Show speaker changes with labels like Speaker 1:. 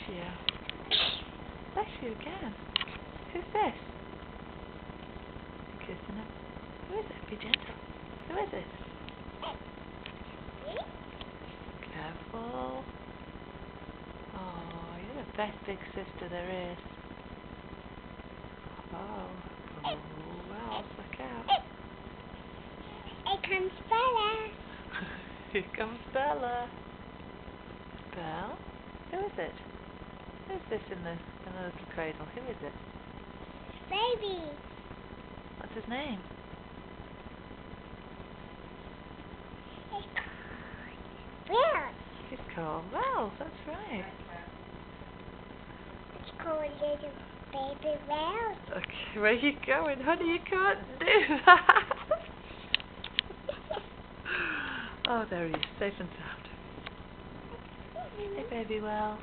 Speaker 1: you. Bless you again. Who's this? You're kissing him. Who is it? Be gentle. Who is it? Careful. Oh, you're the best big sister there is. Oh, well, look out.
Speaker 2: Here comes Bella.
Speaker 1: Here comes Bella. Belle? Who is it? Who's this in the little cradle? Who is it?
Speaker 2: Baby.
Speaker 1: What's his name?
Speaker 2: It's called Will.
Speaker 1: He's called Wells, that's right.
Speaker 2: It's called Little Baby Will.
Speaker 1: Okay, where are you going? Honey, you can't do that. Oh, there he is, safe and sound. Hey, baby Wells.